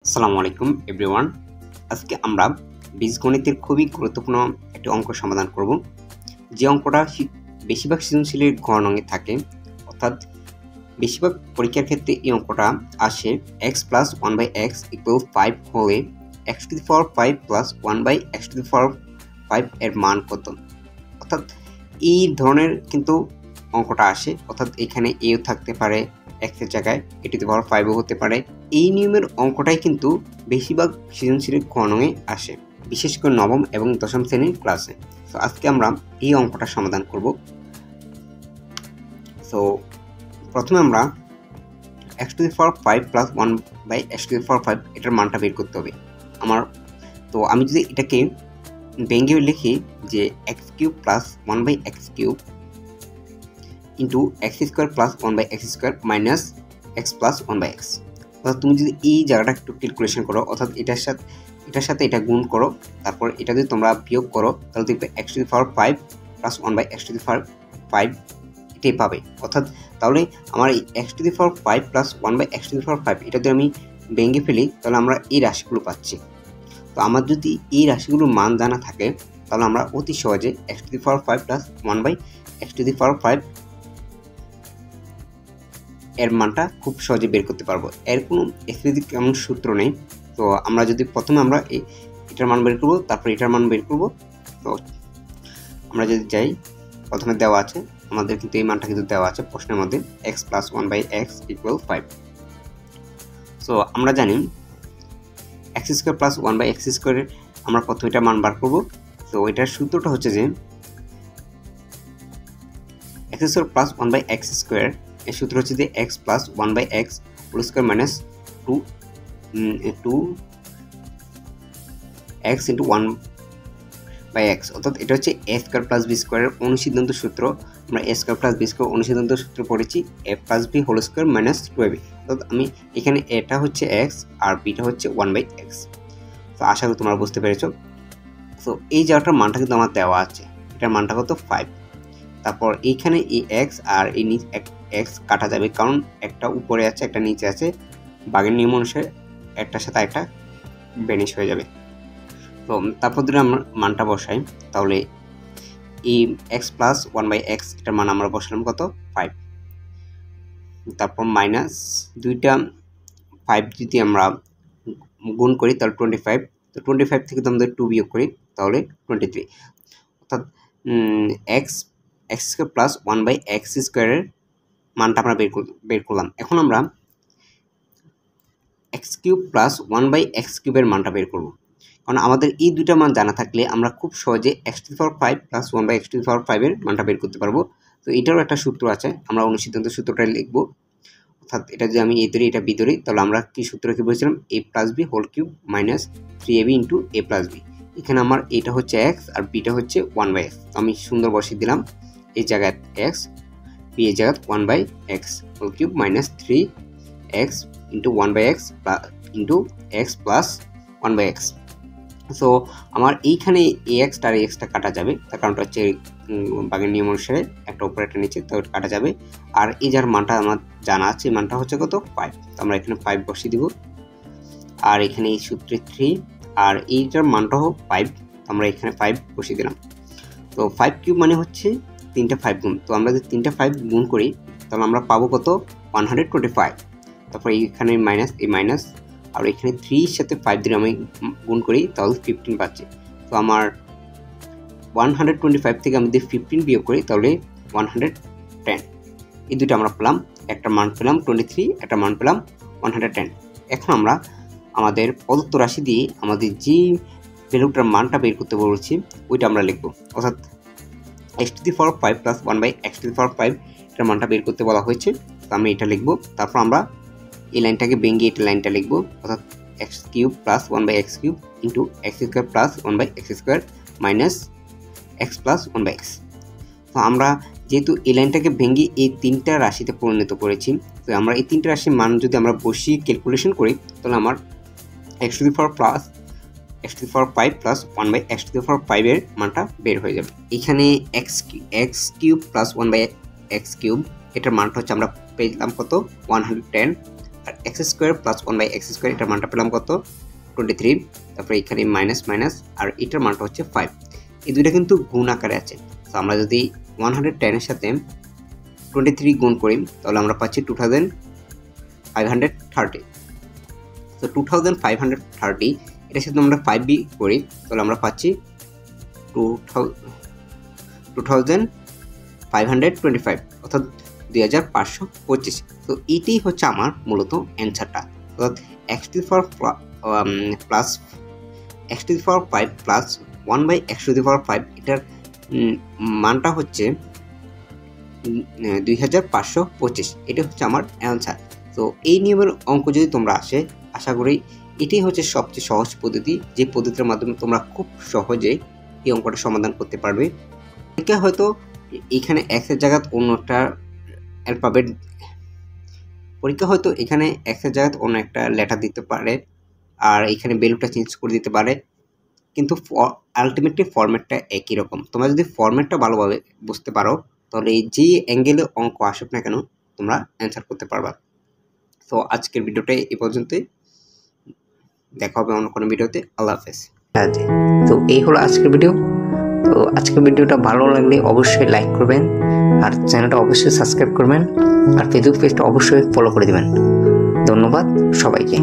আসসালামু আলাইকুম এভরিওয়ান। আজকে আমরা বীজগণিতের খুবই গুরুত্বপূর্ণ একটি অঙ্ক সমাধান করব। যে অঙ্কটা বেশিরভাগ সৃজনশীলের ঘ নঙে থাকে, অর্থাৎ বেশিরভাগ পরীক্ষার ক্ষেত্রে এই অঙ্কটা আসে x plus one by x equal 5 হলে x to the power 5 plus one by x to the power 5 এর মান কত। অর্থাৎ এই ধরনের কিন্তু অঙ্কটা আসে, অর্থাৎ এখানে এও থাকতে পারে এক্সের জায়গায় এ টু দি পাওয়ার 5ও হতে পারে। এই নিয়মের অঙ্কটাই কিন্তু বেশিরভাগ সৃজনশীলের খ নঙে আসে, বিশেষ করে নবম এবং দশম শ্রেণীর ক্লাসে। তো আজকে আমরা এই অঙ্কটা সমাধান করব। সো প্রথমে আমরা x to the power 5 plus one by x to the power 5 এটার মানটা বের করতে হবে আমি যদি এটাকে ভেঙে লিখি যে x cube plus one by x cube into x square plus one by x square minus x plus one by x. অর্থাৎ তুমি যদি এই জায়গাটা একটু ক্যালকুলেশন করো, অর্থাৎ এটার সাথে এটা গুণ করো, তারপর এটা যদি তোমরা বিয়োগ করো, তাহলে দেখবে x to the power 5 plus one by x to the power 5 এটাই পাবে। অর্থাৎ তাহলে আমার এই x to the power 5 plus one by x to the power 5 এটা যদি আমি ভেঙে ফেলি, তাহলে আমরা এই রাশিগুলো পাচ্ছি। তো আমার যদি এই রাশিগুলোর মান জানা থাকে, তাহলে আমরা অতি সহজে x to the power 5 plus one by x to the power 5 এর মানটা খুব সহজে বের করতে পারবো। এর কোনো স্পেসিফিক এমন সূত্র নেই। তো আমরা যদি প্রথমে আমরা এটার মান বের করবো, তারপর এটার মান বের করবো। তো আমরা যদি যাই, প্রথমে দেওয়া আছে আমাদের, কিন্তু এই মানটা কিন্তু দেওয়া আছে প্রশ্নের মধ্যে, x plus one by x equal 5। So আমরা জানি x square plus one by x স্কোয়ারের আমরা প্রথমে এটার মান বার করবো। তো এটার সূত্রটা হচ্ছে যে x square plus one by x square, এর সূত্র হচ্ছে যে x plus one by x whole square minus two x into one by x. অর্থাৎ এটা হচ্ছে এ স্কোয়ার প্লাস বি স্কোয়ারের অনুসিদ্ধান্ত সূত্র। আমরা A square plus B square অনুসিদ্ধান্ত সূত্র পড়েছি, A plus B whole square minus 2ab। অর্থাৎ আমি এখানে এটা হচ্ছে এক্স আর বিটা হচ্ছে ওয়ান বাই এক্স। তো আশা করি তোমরা বুঝতে পেরেছ। তো এই জায়গাটার মানটা কিন্তু আমার দেওয়া আছে, এটার মানটা কত 5। তারপর এইখানে এই এক্স আর এই এক্স কাটা যাবে, কারণ একটা উপরে আছে একটা নিচে আছে, বাগের নিয়ম অনুসারে একটার সাথে একটা বেনিশ হয়ে যাবে। তো তারপর যদি আমরা মানটা বসাই, তাহলে এই x plus one by x এটার মান আমরা বসালাম কত 5। তারপর মাইনাস দুইটা 5 যদি আমরা গুণ করি তাহলে 25। তো 25 থেকে তো আমাদের 2 বিয়োগ করি, তাহলে 23। অর্থাৎ x square plus one by x স্কোয়ারের মানটা আমরা বের করলাম। এখন আমরা x cube plus one by x কিউবের মানটা বের করবো, কারণ আমাদের এই দুইটা মান জানা থাকলে আমরা খুব সহজে x to the power 5 plus one by x to the power 5 এর মানটা বের করতে পারবো। তো এটারও একটা সূত্র আছে, আমরা অনুসিদ্ধান্ত সূত্রটা লিখবো। অর্থাৎ এটা যদি আমি এ ধরি এটা বি ধরি, তাহলে আমরা কি সূত্র কি বলেছিলাম, A plus B whole cube minus 3ab into A plus B. এখানে আমার এটা হচ্ছে এক্স আর বিটা হচ্ছে ওয়ান বাই এক্স। তো আমি সুন্দর বসিয়ে দিলাম এই জায়গায় এক্স, বি এই জায়গায় one by x whole cube minus 3x into one by x into x plus one by x. So আমার এইখানে এ এক্সটা আর এক্সটা কাটা যাবে, তার কারণটা হচ্ছে বাগের নিয়ম অনুসারে একটা উপরে একটা নিচে, তো কাটা যাবে। আর এই যার মানটা আমার জানা আছে, মানটা হচ্ছে কত 5। তো আমরা এখানে 5 বসিয়ে দিব, আর এখানে এই সূত্রে 3, আর এইটার মানটাও 5, তো আমরা এখানে 5 বসিয়ে দিলাম। তো 5 কিউব মানে হচ্ছে 3টা 5 গুণ। তো আমরা যদি 3টা 5 গুণ করি, তাহলে আমরা পাবো কত 125। তারপর এইখানে মাইনাস, এই মাইনাস, আর এখানে 3 সাথে 5 দিয়ে আমি গুণ করি, তাহলে 15 পাচ্ছি। তো আমার 125 থেকে আমি যদি 15 বিয়োগ করি, তাহলে 110। এই দুটো আমরা পেলাম, একটা মান পেলাম 23, একটা মান পেলাম 110। এখন আমরা আমাদের প্রদত্ত রাশি দিয়ে আমাদের যে ভ্যালুটার মানটা বের করতে বলছি ওইটা আমরা লিখবো। অর্থাৎ x to the power 5 plus one by x to the power 5 এটার মানটা বের করতে বলা হয়েছে। তো আমি এটা লিখবো। তারপর আমরা এই লাইনটাকে ভেঙে এটা লাইনটা লিখবো, অর্থাৎ x cube plus one by x cube into x square plus one by x square minus x plus one by x. তো আমরা যেহেতু এই লাইনটাকে ভেঙে এই তিনটা রাশিতে পরিণত করেছি, তো আমরা এই তিনটা রাশির মান যদি আমরা বসিয়ে ক্যালকুলেশন করি, তাহলে আমার x to the power plus x to the power 5 plus one by x to the power 5 এর মানটা বের হয়ে যাবে। এখানে x cube plus one by x cube এটার মানটা হচ্ছে আমরা পেলাম কত 110, আর আর x square plus 1/x square এটার মানটা পেলাম কত 23। তারপরে এখানে মাইনাস মাইনাস আর এটার মানটা হচ্ছে 5। এই দুইটা কিন্তু গুণ আকারে আছে। তো আমরা যদি 110 এর সাথে 23 গুণ করি তাহলে আমরা পাচ্ছি 2530। তো 2530 এটার সাথে আমরা 5b করি তাহলে আমরা পাচ্ছি 2525 অর্থাৎ 2525। তো এটাই হচ্ছে আমার মূলত অ্যান্সারটা, অর্থাৎ x to the power plus x to the power 5 plus 1/x to the power 5 এটার মানটা হচ্ছে 2525। এটা হচ্ছে আমার অ্যান্সার। তো এই নিয়মের অঙ্ক যদি তোমরা আশা করি এটাই হচ্ছে সবচেয়ে সহজ পদ্ধতি, যে পদ্ধতির মাধ্যমে তোমরা খুব সহজে এই অঙ্কটা সমাধান করতে পারবে। এটা হয়তো এখানে x এর জায়গায় অন্য একটা অ্যালফাবেট, পরীক্ষা হয়তো এখানে x এর জায়গায় অন্য একটা লেটার দিতে পারে আর এখানে ভ্যালুটা চেঞ্জ করে দিতে পারে, কিন্তু আলটিমেটলি ফরম্যাটটা একই রকম। তোমরা যদি ফরম্যাটটা ভালোভাবে বুঝতে পারো তাহলে এই যে অ্যাঙ্গেলে অঙ্ক আসুক না কেন তোমরা অ্যান্সার করতে পারবা। তো আজকের ভিডিওটা এই পর্যন্তই, দেখা হবে অন্য কোনো ভিডিওতে। আল্লাহ হাফেজ। তো এই হলো আজকের ভিডিও। তো আজকের ভিডিওটা ভালো লাগলে অবশ্যই লাইক করবেন আর চ্যানেলটা অবশ্যই সাবস্ক্রাইব করবেন আর ফেসবুক পেজটা অবশ্যই ফলো করে দিবেন। ধন্যবাদ সবাইকে।